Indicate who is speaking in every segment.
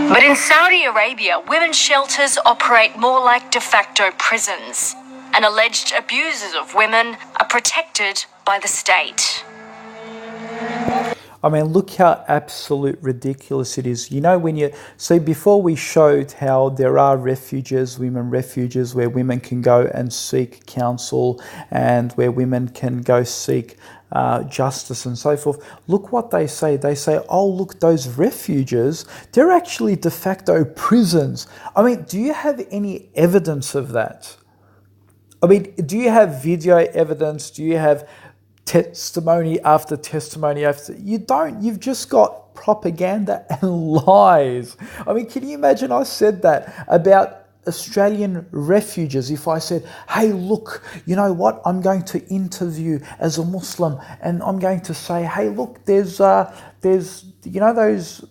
Speaker 1: But in Saudi Arabia, women's shelters operate more like de facto prisons, and alleged abusers of women are protected by the state.
Speaker 2: I mean, look how absolute ridiculous it is. You know, when you see, before we showed how there are refuges, women refuges, where women can go and seek counsel and where women can go seek justice and so forth. Look what they say. They say, oh, look, those refuges, they're actually de facto prisons. I mean, do you have any evidence of that? I mean, do you have video evidence? Do you have testimony after testimony after? You don't. You've just got propaganda and lies. I mean, can you imagine I said that about Australian refugees? If I said, hey, look, you know what? I'm going to interview as a Muslim and I'm going to say, hey, look, there's you know, those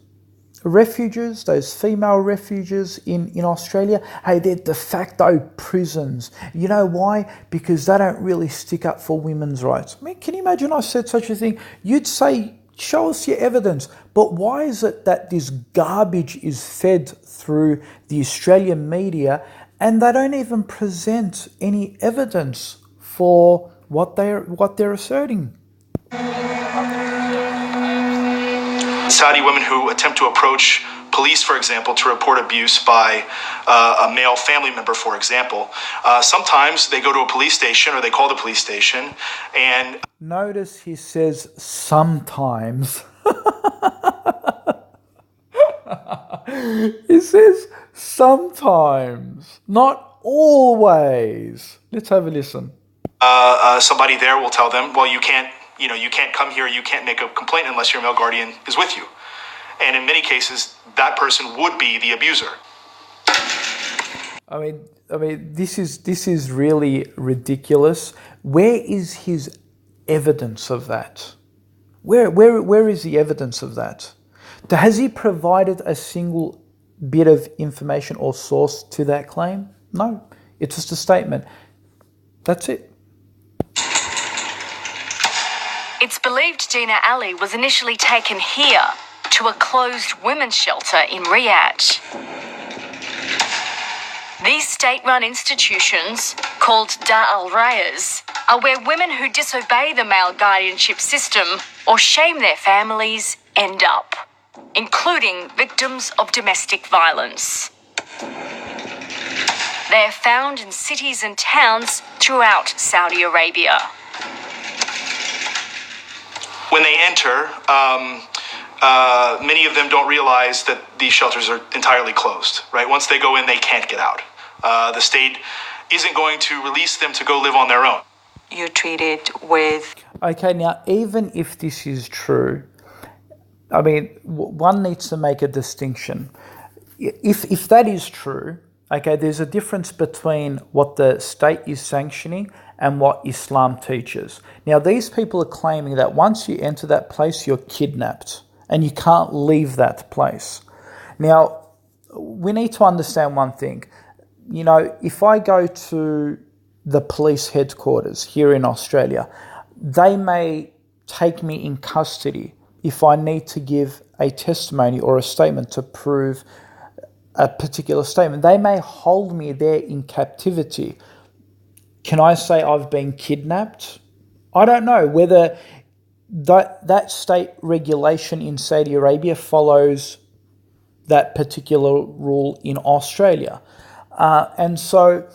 Speaker 2: refuges, those female refuges in Australia, hey, they're de facto prisons. You know why? Because they don't really stick up for women's rights. I mean, can you imagine I said such a thing? You'd say, show us your evidence. But why is it that this garbage is fed through the Australian media and they don't even present any evidence for what they're asserting?
Speaker 3: Saudi women who attempt to approach police, for example, to report abuse by a male family member, for example. Sometimes they go to a police station or they call the police station and...
Speaker 2: Notice he says sometimes. He says sometimes, not always. Let's have a listen.
Speaker 3: Somebody there will tell them, well, you can't come here, you can't make a complaint unless your male guardian is with you. And in many cases, that person would be the abuser.
Speaker 2: I mean, this is really ridiculous. Where is his evidence of that? Where is the evidence of that? Has he provided a single bit of information or source to that claim? No, it's just a statement. That's it.
Speaker 1: It's believed Gina Ali was initially taken here to a closed women's shelter in Riyadh. These state-run institutions, called Dar al-Rayas, are where women who disobey the male guardianship system or shame their families end up, including victims of domestic violence. They are found in cities and towns throughout Saudi Arabia.
Speaker 3: When they enter, many of them don't realize that these shelters are entirely closed, right? Once they go in, they can't get out. The state isn't going to release them to go live on their own.
Speaker 4: You're treated with...
Speaker 2: Okay, now, even if this is true, I mean, one needs to make a distinction. If that is true, okay, there's a difference between what the state is sanctioning and what Islam teaches. Now, these people are claiming that once you enter that place, you're kidnapped and you can't leave that place. Now, we need to understand one thing. You know, if I go to the police headquarters here in Australia, they may take me in custody if I need to give a testimony or a statement to prove a particular statement. They may hold me there in captivity. Can I say I've been kidnapped? I don't know whether that state regulation in Saudi Arabia follows that particular rule in Australia. And so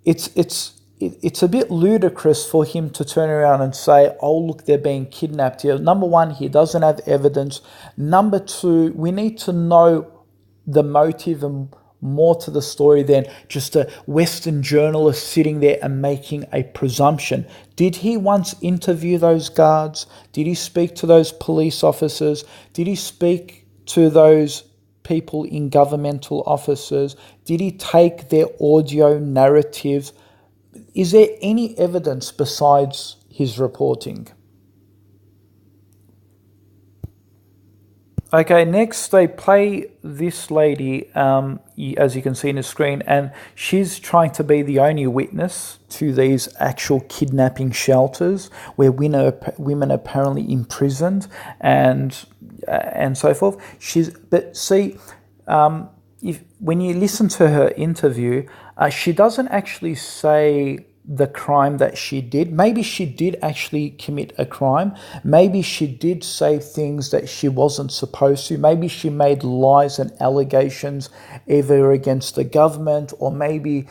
Speaker 2: it's a bit ludicrous for him to turn around and say, oh, look, they're being kidnapped here. Number one, he doesn't have evidence. Number two, we need to know the motive and more to the story than just a Western journalist sitting there and making a presumption. Did he once interview those guards? Did he speak to those police officers? Did he speak to those people in governmental offices? Did he take their audio narratives? Is there any evidence besides his reporting? Okay, next they play this lady, as you can see in the screen, and she's trying to be the only witness to these actual kidnapping shelters where women are apparently imprisoned and so forth. But see, when you listen to her interview, she doesn't actually say the crime that she did. Maybe she did actually commit a crime. Maybe she did say things that she wasn't supposed to. Maybe she made lies and allegations either against the government, or maybe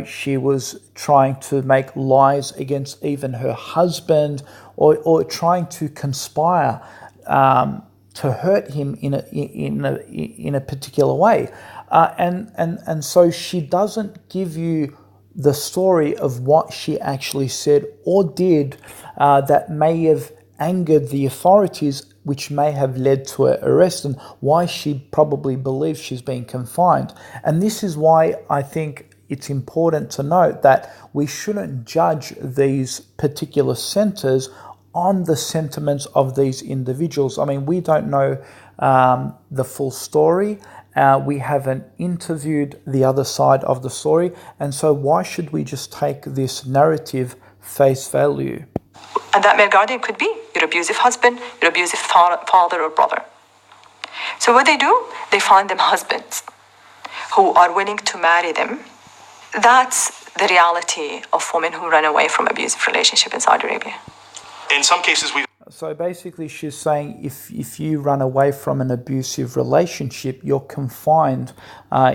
Speaker 2: she was trying to make lies against even her husband, or trying to conspire to hurt him in a particular way, and so she doesn't give you the story of what she actually said or did that may have angered the authorities, which may have led to her arrest, and why she probably believes she's being confined. And this is why I think it's important to note that we shouldn't judge these particular centres on the sentiments of these individuals. I mean, we don't know the full story. We haven't interviewed the other side of the story. And so why should we just take this narrative face value?
Speaker 4: And that male guardian could be your abusive husband, your abusive father or brother. So what they do, they find them husbands who are willing to marry them. That's the reality of women who run away from abusive relationship in Saudi Arabia.
Speaker 3: In some cases, we.
Speaker 2: So basically she's saying if you run away from an abusive relationship, you're confined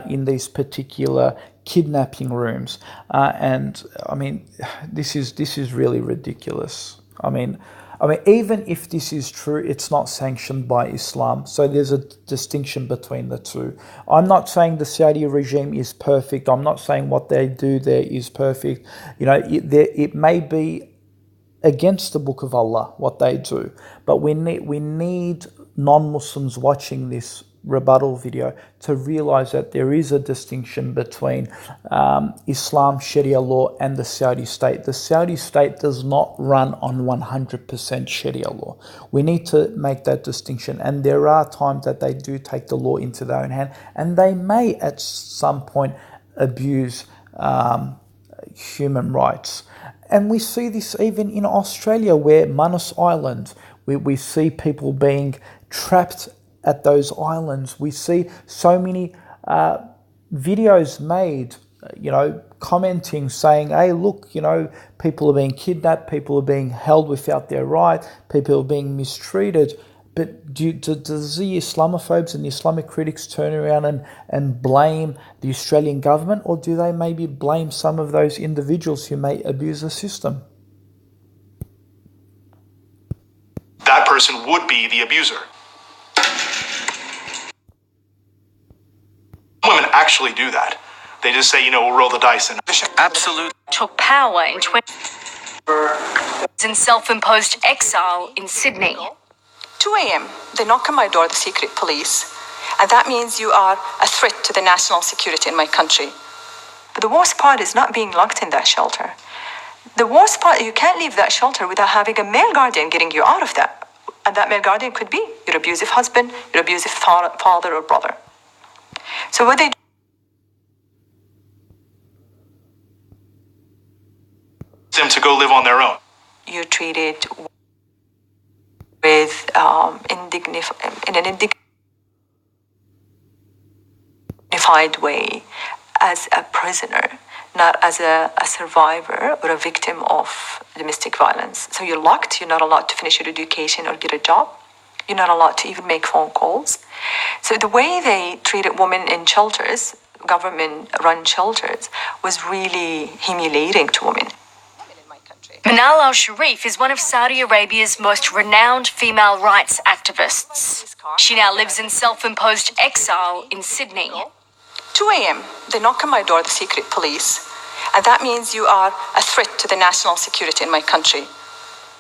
Speaker 2: in these particular kidnapping rooms. And I mean, this is really ridiculous. I mean, even if this is true, it's not sanctioned by Islam. So there's a distinction between the two. I'm not saying the Saudi regime is perfect. I'm not saying what they do there is perfect. It may be against the Book of Allah, what they do. But we need non-Muslims watching this rebuttal video to realize that there is a distinction between Islam, Sharia law, and the Saudi state. The Saudi state does not run on 100% Sharia law. We need to make that distinction. And there are times that they do take the law into their own hand, and they may at some point abuse human rights. And we see this even in Australia, where Manus Island, we see people being trapped at those islands. We see so many videos made, commenting, saying, hey, look, people are being kidnapped, people are being held without their right, people are being mistreated. But does the Islamophobes and the Islamic critics turn around and blame the Australian government, or do they maybe blame some of those individuals who may abuse the system?
Speaker 3: That person would be the abuser. Women actually do that. They just say, we'll roll the dice. And
Speaker 1: absolutely took power in in self-imposed exile in Sydney.
Speaker 4: 2 a.m., they knock on my door, the secret police, and that means you are a threat to the national security in my country. But the worst part is not being locked in that shelter. The worst part, you can't leave that shelter without having a male guardian getting you out of that. And that male guardian could be your abusive husband, your abusive father or brother. So what they do,
Speaker 3: them to go live on their own.
Speaker 4: you're treated with in an undignified way as a prisoner, not as a survivor or a victim of domestic violence. So you're locked, you're not allowed to finish your education or get a job. You're not allowed to even make phone calls. So the way they treated women in shelters, government-run shelters, was really humiliating to women.
Speaker 1: Manal al-Sharif is one of Saudi Arabia's most renowned female rights activists. She now lives in self-imposed exile in Sydney.
Speaker 4: 2 a.m., they knock on my door, the secret police, and that means you are a threat to the national security in my country.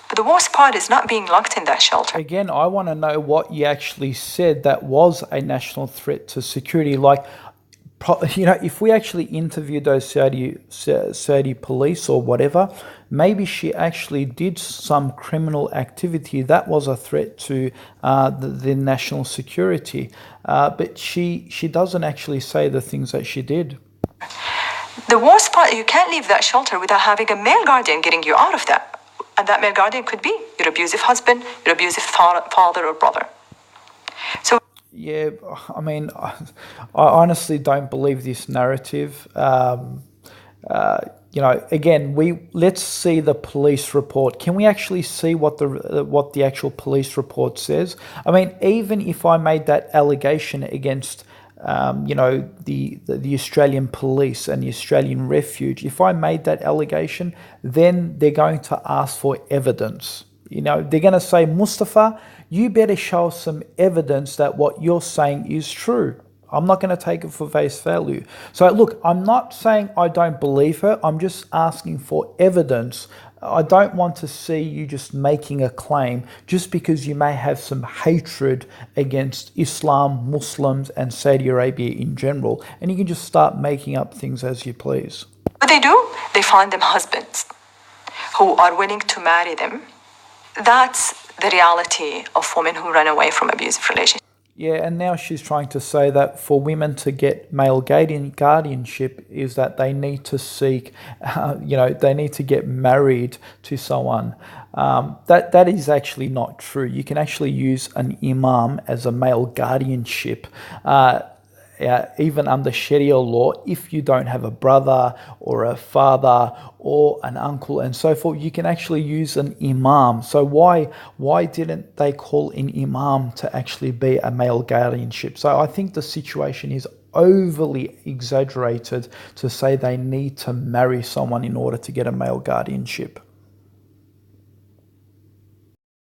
Speaker 4: But the worst part is not being locked in that shelter.
Speaker 2: Again, I want to know what you actually said that was a national threat to security. Like, if we actually interviewed those Saudi police or whatever, maybe she actually did some criminal activity that was a threat to the national security. But she doesn't actually say the things that she did.
Speaker 4: The worst part, you can't leave that shelter without having a male guardian getting you out of that. And that male guardian could be your abusive husband, your abusive father or brother. So
Speaker 2: yeah, I mean, I honestly don't believe this narrative. Again, let's see the police report. Can we actually see what the actual police report says? I mean, even if I made that allegation against the Australian police and the Australian refuge, if I made that allegation, then they're going to ask for evidence. They're going to say, Mustafa, you better show some evidence that what you're saying is true. I'm not going to take it for face value. So look, I'm not saying I don't believe her. I'm just asking for evidence. I don't want to see you just making a claim just because you may have some hatred against Islam, Muslims, and Saudi Arabia in general. And you can just start making up things as you please.
Speaker 4: what they do, they find them husbands who are willing to marry them. That's the reality of women who run away from abusive relationships.
Speaker 2: Yeah, and now she's trying to say that for women to get male guardianship is that they need to seek, they need to get married to someone. That is actually not true. You can actually use an imam as a male guardianship. Even under Sharia law, if you don't have a brother or a father or an uncle and so forth, you can actually use an imam. So why didn't they call an imam to actually be a male guardianship? So I think the situation is overly exaggerated to say they need to marry someone in order to get a male guardianship.